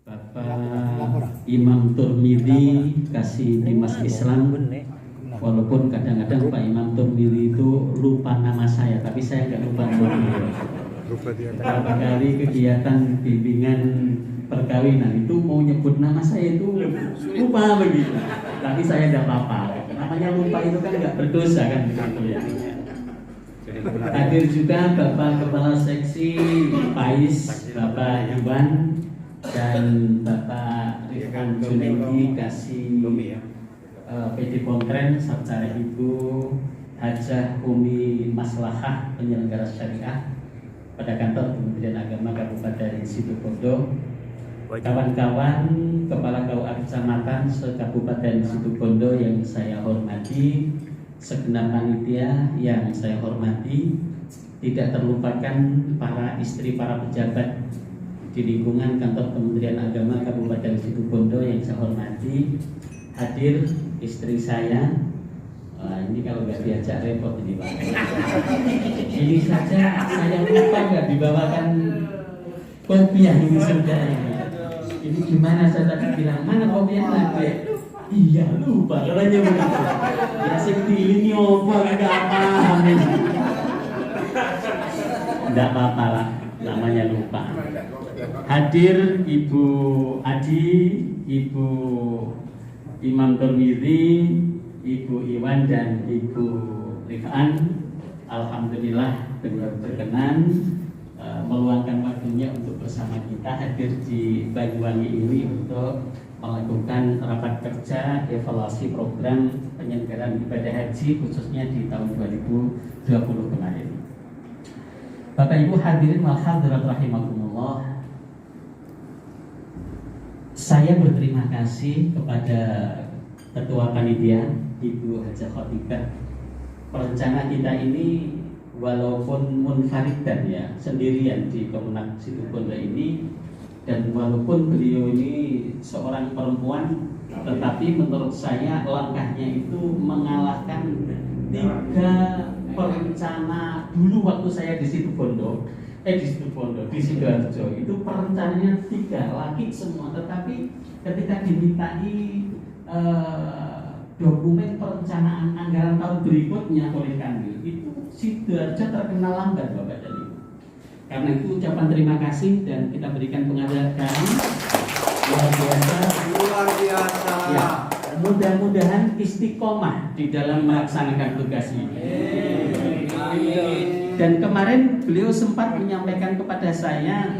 Bapak Imam Turmidi kasih Dimas Islam, walaupun kadang-kadang Pak Imam Turmidi itu lupa nama saya, tapi saya nggak lupa nama beliau. Beberapa kali kegiatan bimbingan perkawinan itu mau nyebut nama saya itu lupa begitu, tapi saya tidak apa-apa. Namanya lupa itu kan nggak berdosa kan begitu ya. Hadir juga Bapak Kepala Seksi PAIS, Bapak Iwan, dan Bapak Rifan Junaidi kasih PD Pontren, secara Ibu Hajah Umi Maslahah penyelenggara syariah pada kantor Kementerian Agama Kabupaten Situbondo, kawan-kawan Kepala KUA Kecamatan se-Kabupaten Situbondo yang saya hormati, segenap panitia yang saya hormati, tidak terlupakan para istri para pejabat di lingkungan kantor Kementerian Agama Kabupaten Situbondo yang saya hormati. Hadir istri saya, ini kalau nggak diajak repot ini Pak. Ini saja saya lupa nggak dibawakan kopiah ini sudah ini. Ini gimana saya tadi bilang mana kopiahnya? Iya lupa katanya begitu. Ya sing ini apa nggak paham ini. Nggak apa-apa lah, namanya lupa. Hadir Ibu Adi, Ibu Imam Turmidi, Ibu Iwan dan Ibu Rifan. Alhamdulillah beliau berkenan meluangkan waktunya untuk bersama kita hadir di Banyuwangi ini untuk melakukan rapat kerja evaluasi program penyelenggaraan ibadah haji khususnya di tahun 2020 kemarin. Bapak Ibu hadirin wal hadirat rahimakumullah. Saya berterima kasih kepada Ketua Panitia Ibu Hajah Khotibah. Perencana kita ini walaupun munfaridan ya, sendirian di Kemenak Situbondo ini, dan walaupun beliau ini seorang perempuan, tetapi menurut saya langkahnya itu mengalahkan 3 perencana dulu waktu saya di Situbondo. Di Sidoarjo itu perencanaannya 3 laki semua, tetapi ketika dimintai dokumen perencanaan anggaran tahun berikutnya oleh kami, itu Sidoarjo terkenal lambat Bapak dan Ibu. Karena itu ucapan terima kasih dan kita berikan penghargaan luar biasa. Ya, mudah-mudahan istiqomah di dalam melaksanakan tugas ini. Dan kemarin beliau sempat menyampaikan kepada saya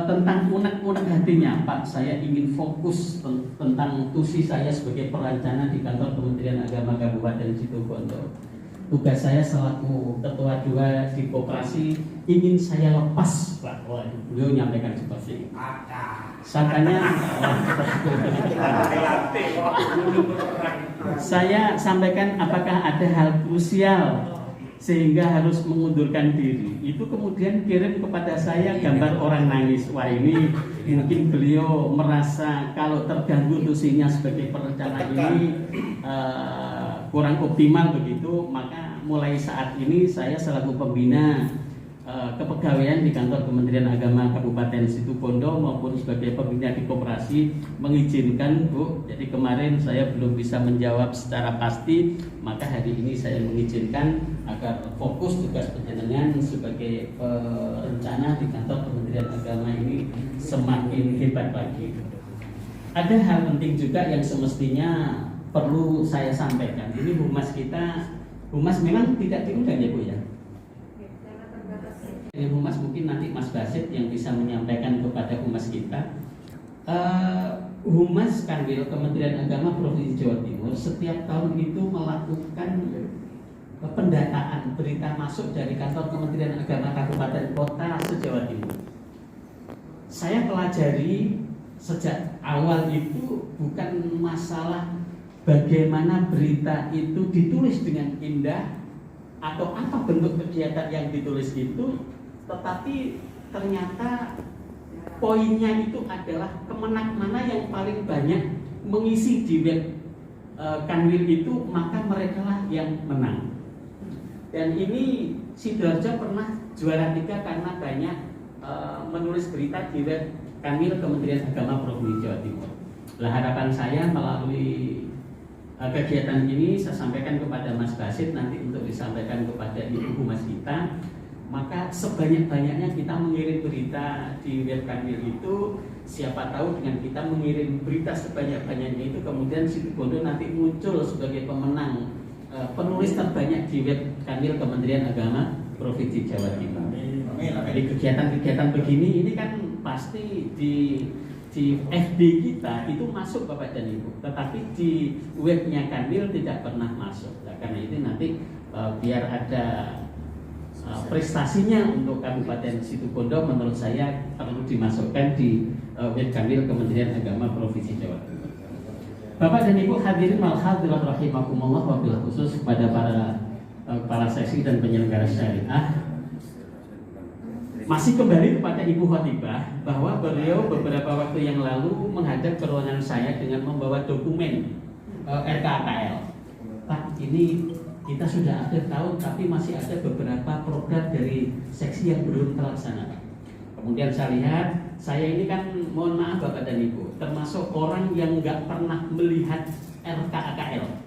tentang unek-unek hatinya, Pak, saya ingin fokus tentang tusi saya sebagai perencana di kantor Kementerian Agama Kabupaten Situbondo. Tugas saya selaku ketua 2 di koperasi ingin saya lepas, Pak. Wah, beliau menyampaikan seperti ini. Sangkanya saya sampaikan apakah ada hal krusial sehingga harus mengundurkan diri. Itu kemudian kirim kepada saya gambar orang nangis. Wah, ini mungkin beliau merasa kalau terganggu tusinya sebagai perencana ini kurang optimal begitu. Maka mulai saat ini saya selaku pembina kepegawaian di kantor Kementerian Agama Kabupaten Situbondo maupun sebagai pembina di koperasi mengizinkan, Bu. Jadi kemarin saya belum bisa menjawab secara pasti, maka hari ini saya mengizinkan agar fokus tugas penjenengan sebagai perencana di kantor Kementerian Agama ini semakin hebat lagi. Ada hal penting juga yang semestinya perlu saya sampaikan. Ini humas kita, humas memang tidak diundang ya Bu ya. Ini humas mungkin nanti Mas Basit yang bisa menyampaikan kepada humas kita. Humas Kanwil Kementerian Agama Provinsi Jawa Timur setiap tahun itu melakukan pendataan berita masuk dari kantor Kementerian Agama Kabupaten Kota se-Jawa Timur. Saya pelajari sejak awal itu bukan masalah bagaimana berita itu ditulis dengan indah atau apa bentuk kegiatan yang ditulis itu, tetapi ternyata poinnya itu adalah Kemenak mana yang paling banyak mengisi di web Kanwil itu, maka mereka lah yang menang. Dan ini Sidoarjo pernah juara 3 karena banyak menulis berita di web Kanwil Kementerian Agama Provinsi Jawa Timur. Lah harapan saya melalui kegiatan ini saya sampaikan kepada Mas Basit, nanti untuk disampaikan kepada Ibu Humas kita, maka sebanyak-banyaknya kita mengirim berita di web Kanwil itu, siapa tahu dengan kita mengirim berita sebanyak-banyaknya itu kemudian Situbondo nanti muncul sebagai pemenang penulis terbanyak di web Kanwil Kementerian Agama Provinsi Jawa Timur. Jadi kegiatan-kegiatan begini ini kan pasti di FB kita itu masuk Bapak dan Ibu, tetapi di webnya Kanwil tidak pernah masuk. Nah, karena itu nanti biar ada prestasinya untuk Kabupaten Situbondo, menurut saya perlu dimasukkan di web Kanwil Kementerian Agama Provinsi Jawa Timur. Bapak dan Ibu hadirin wal hadirat rahimakumullah, wabil khusus kepada para seksi dan penyelenggara syariah. Masih kembali kepada Ibu Khotibah bahwa beliau beberapa waktu yang lalu menghadap ke ruangan saya dengan membawa dokumen RKKL. Pak, ini kita sudah akhir tahun tapi masih ada beberapa program dari seksi yang belum terlaksana. Kemudian saya lihat, saya ini kan mohon maaf Bapak dan Ibu, termasuk orang yang nggak pernah melihat RKKL.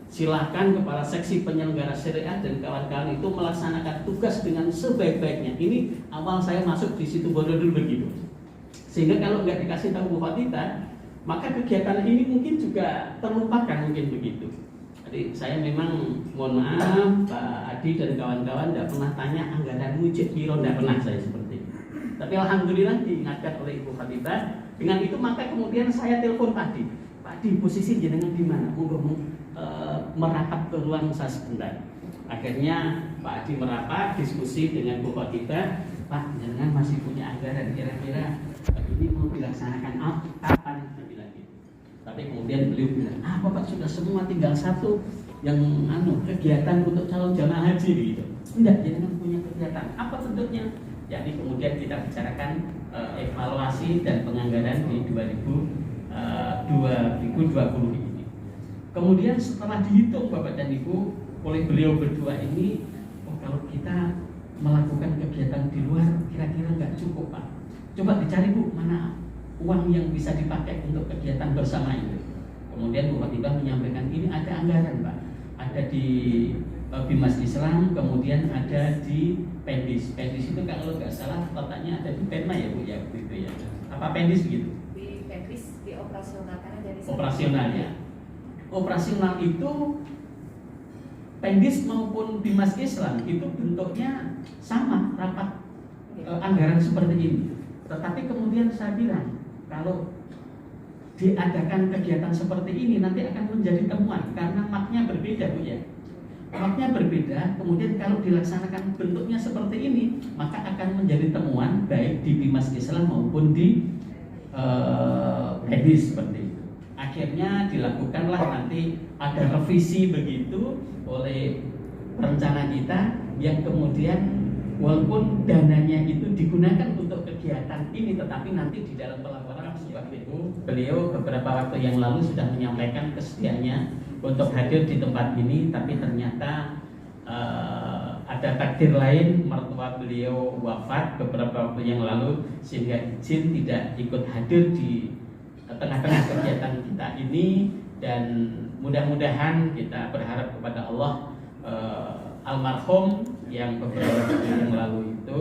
Silahkan kepala seksi penyelenggara syariah dan kawan-kawan itu melaksanakan tugas dengan sebaik-baiknya. Ini awal saya masuk di Situbondo dulu begitu. Sehingga kalau nggak dikasih tahu Bu Khotibah, maka kegiatan ini mungkin juga terlupakan mungkin begitu. Jadi saya memang mohon maaf Pak Adi dan kawan-kawan tidak pernah tanya anggaran wujud biro, tidak pernah saya seperti itu. Tapi alhamdulillah diingatkan oleh Ibu Khotibah. Dengan itu maka kemudian saya telepon tadi, Pak Adi posisi jenengan di mana? Merapat ke ruang saya sebentar. Akhirnya Pak Adi merapat, diskusi dengan Bu Khotibah. Pak, jangan masih punya anggaran, kira-kira ini mau dilaksanakan kapan? Saya bilang gitu. Tapi kemudian beliau bilang, Pak sudah semua, tinggal satu yang kegiatan untuk calon jamaah haji gitu. Enggak, jangan punya kegiatan. Apa bentuknya? Jadi kemudian kita bicarakan evaluasi dan penganggaran di 2020 ini. Kemudian setelah dihitung Bapak dan Ibu oleh beliau berdua ini, kalau kita melakukan kegiatan di luar kira-kira nggak cukup Pak. Coba dicari Bu, mana uang yang bisa dipakai untuk kegiatan bersama itu. Kemudian Bu Khotibah menyampaikan ini ada anggaran Pak, ada di Bimas Islam, kemudian ada di Pendis. Pendis itu kalau nggak salah letaknya ada di Penma ya Bu ya, begitu ya. Apa Pendis begitu? Di Pendis dioperasionalkan dari operasionalnya. Operasional itu Pendis maupun Bimas Islam itu bentuknya sama, rapat anggaran seperti ini. Tetapi kemudian saya bilang kalau diadakan kegiatan seperti ini nanti akan menjadi temuan karena maknya berbeda Bu ya. Maknya berbeda, kemudian kalau dilaksanakan bentuknya seperti ini maka akan menjadi temuan baik di Bimas Islam maupun di Pendis seperti itu. Akhirnya dilakukanlah nanti ada revisi begitu oleh rencana kita yang kemudian walaupun dananya itu digunakan untuk kegiatan ini, tetapi nanti di dalam pelaporan sebab itu beliau beberapa waktu yang lalu sudah menyampaikan kesediaannya untuk hadir di tempat ini, tapi ternyata ada takdir lain, mertua beliau wafat beberapa waktu yang lalu sehingga izin tidak ikut hadir di tengah-tengah kegiatan kita ini. Dan mudah-mudahan kita berharap kepada Allah almarhum yang beberapa waktu yang lalu itu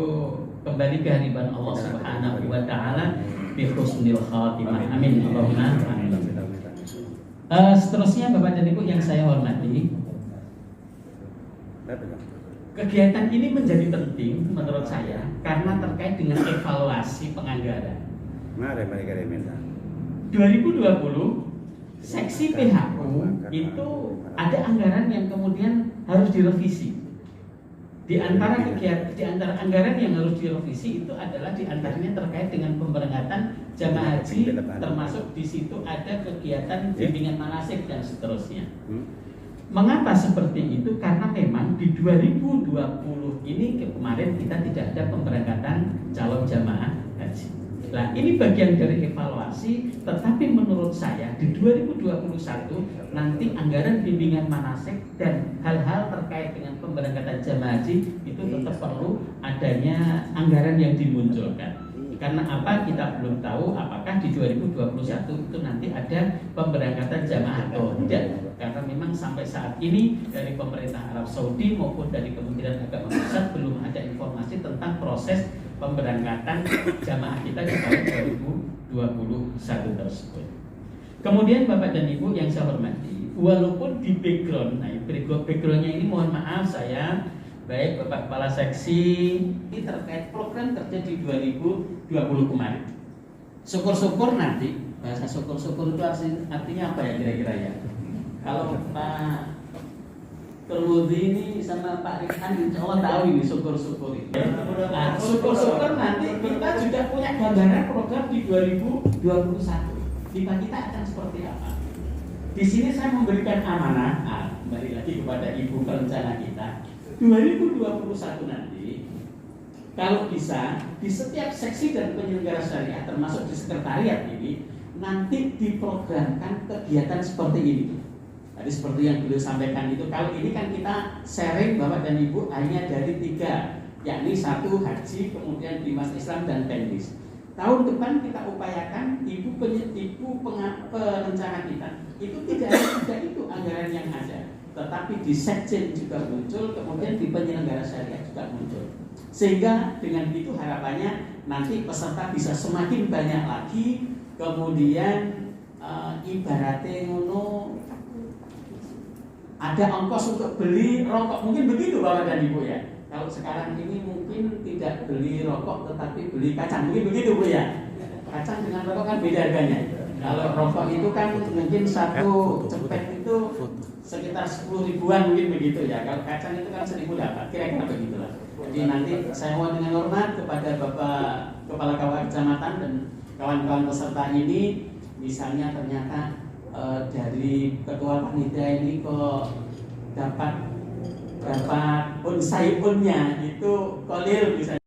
kembali ke hadirat Allah Subhanahu wa taala bi husnil khatimah. Amin. Allahumma amin. Seterusnya Bapak dan Ibu yang saya hormati, kegiatan ini menjadi penting menurut saya karena terkait dengan evaluasi penganggaran. 2020 seksi PHU itu ada anggaran yang kemudian harus direvisi. Di antara anggaran yang harus direvisi itu adalah di antaranya terkait dengan pemberangkatan jamaah haji, termasuk di situ ada kegiatan bimbingan manasik dan seterusnya. Mengapa seperti itu? Karena memang di 2020 ini kemarin kita tidak ada pemberangkatan calon jamaah haji. Nah, ini bagian dari evaluasi, tetapi menurut saya di 2021 nanti anggaran bimbingan manasik dan hal-hal terkait dengan pemberangkatan jamaah haji itu tetap perlu adanya anggaran yang dimunculkan. Karena apa? Kita belum tahu apakah di 2021 itu nanti ada pemberangkatan jamaah atau tidak. Karena memang sampai saat ini dari pemerintah Arab Saudi maupun dari Kementerian Agama Pusat belum ada informasi tentang proses pemberangkatan jamaah kita di tahun 2021 tersebut. Kemudian Bapak dan Ibu yang saya hormati, walaupun di background, nah backgroundnya ini mohon maaf saya, baik Bapak Kepala Seksi, ini terkait program kerja di 2020 kemarin. Syukur-syukur nanti, bahasa syukur-syukur itu artinya apa ya kira-kira ya? Kalau Pak Terwudi ini sama Pak Rikhan insya Allah tahu ini syukur-syukur itu. Nah, syukur-syukur nanti kita juga punya gambaran program di 2021. Kita akan seperti apa? Di sini saya memberikan amanah, kembali lagi kepada Ibu perencana kita. 2021 nanti, kalau bisa di setiap seksi dan penyelenggara syariah, termasuk di sekretariat ini, nanti diprogramkan kegiatan seperti ini. Tadi seperti yang beliau sampaikan itu, kalau ini kan kita sharing Bapak dan Ibu hanya dari 3, yakni 1 haji, kemudian Dimas Islam dan Pendis. Tahun depan kita upayakan ibu perencana kita itu tidak itu anggaran yang ada, tetapi di sekjen juga muncul, kemudian di penyelenggara syariah juga muncul. Sehingga dengan itu harapannya nanti peserta bisa semakin banyak lagi, kemudian ibaratnya ngono ada ongkos untuk beli rokok, mungkin begitu Bapak dan Ibu ya. Kalau sekarang ini mungkin tidak beli rokok tetapi beli kacang, mungkin begitu Bu ya. Kacang dengan rokok kan beda harganya. Kalau rokok itu kan mungkin 1 cepet itu sekitar 10 ribuan mungkin begitu ya. Kalau kacang itu kan 1.000 dapat, kira-kira begitulah. Jadi nanti saya mohon dengan hormat kepada Bapak Kepala KUA Kecamatan dan kawan-kawan peserta ini, misalnya ternyata dari ketua panitia ini kok dapat unsai-unnya itu Kolil misalnya.